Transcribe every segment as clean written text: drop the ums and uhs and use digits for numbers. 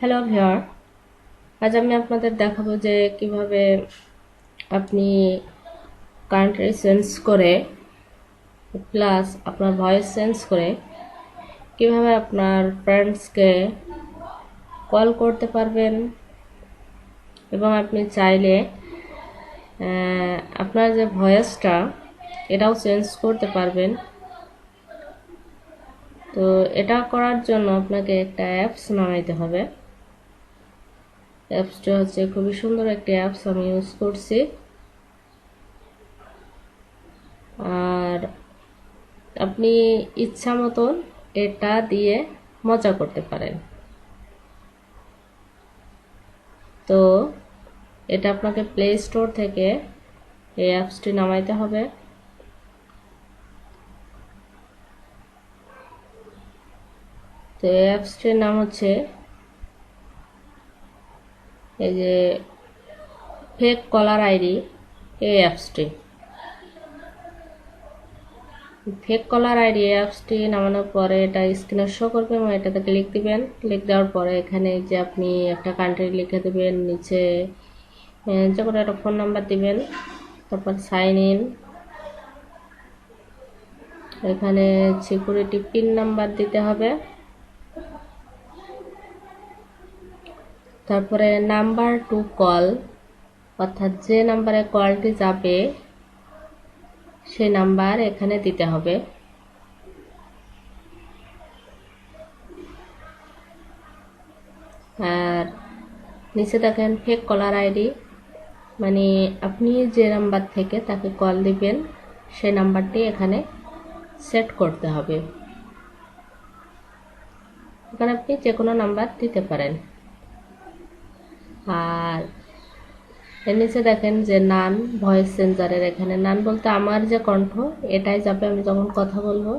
Hello viewer, আজ আমি আপনাদের দেখাবো যে কিভাবে আপনি কান্ট্রি চেঞ্জ করে প্লাস আপনার ভয়েস চেঞ্জ করে কিভাবে আপনার ফ্রেন্ডসকে কল করতে পারবেন এবং আপনি চাইলে আপনার যে ভয়েসটা এটাও চেঞ্জ করতে পারবেন। তো এটা করার জন্য আপনাকে একটা অ্যাপস নামাইতে হবে। অ্যাপসটা হচ্ছে খুবই সুন্দর একটি অ্যাপস, আমি ইউজ করছি। আর আপনি ইচ্ছা মতন এটা দিয়ে মজা করতে পারেন। তো এটা আপনাকে প্লে স্টোর থেকে এই অ্যাপসটি নামাইতে হবে। তো এই অ্যাপসটির নাম হচ্ছে এই যে ফেক কলার আইডি। এই অ্যাপসটি ফেক কলার আইডি অ্যাপসটি নামানোর পরে এটা স্ক্রিনে শো করবে এবং এটাতে ক্লিক দিবেন। ক্লিক দেওয়ার পরে এখানে যে আপনি একটা কান্ট্রি লিখে দেবেন, নিচে যে কোনো একটা ফোন নাম্বার দিবেন, তারপর সাইন ইন, এখানে সিকিউরিটি পিন নাম্বার দিতে হবে, তারপরে নাম্বার টু কল, অর্থাৎ যে নাম্বারে কলটি যাবে সেই নাম্বার এখানে দিতে হবে। আর নিচে দেখেন ফেক কলার আইডি, মানে আপনি যে নাম্বার থেকে তাকে কল দিবেন সেই নাম্বারটি এখানে সেট করতে হবে। এখানে আপনি যে কোনো নাম্বার দিতে পারেন। আর এর নিচে দেখেন যে নান ভয়েস চেঞ্জারের, এখানে নান বলতে আমার যে কণ্ঠ এটাই যাবে আমি যখন কথা বলবো,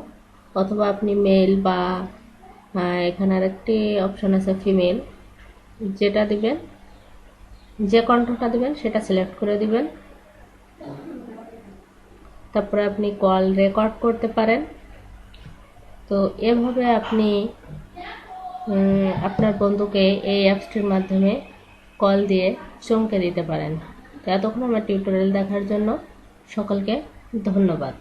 অথবা আপনি মেল বা এখানে আরেকটি অপশন আছে ফিমেল, যেটা দিবেন, যে কণ্ঠটা দিবেন সেটা সিলেক্ট করে দিবেন। তারপরে আপনি কল রেকর্ড করতে পারেন। তো এভাবে আপনি আপনার বন্ধুকে এই অ্যাপসটির মাধ্যমে কল দিয়ে চমকে দিতে পারেন। তো এতক্ষণ আমার টিউটোরিয়াল দেখার জন্য সকলকে ধন্যবাদ।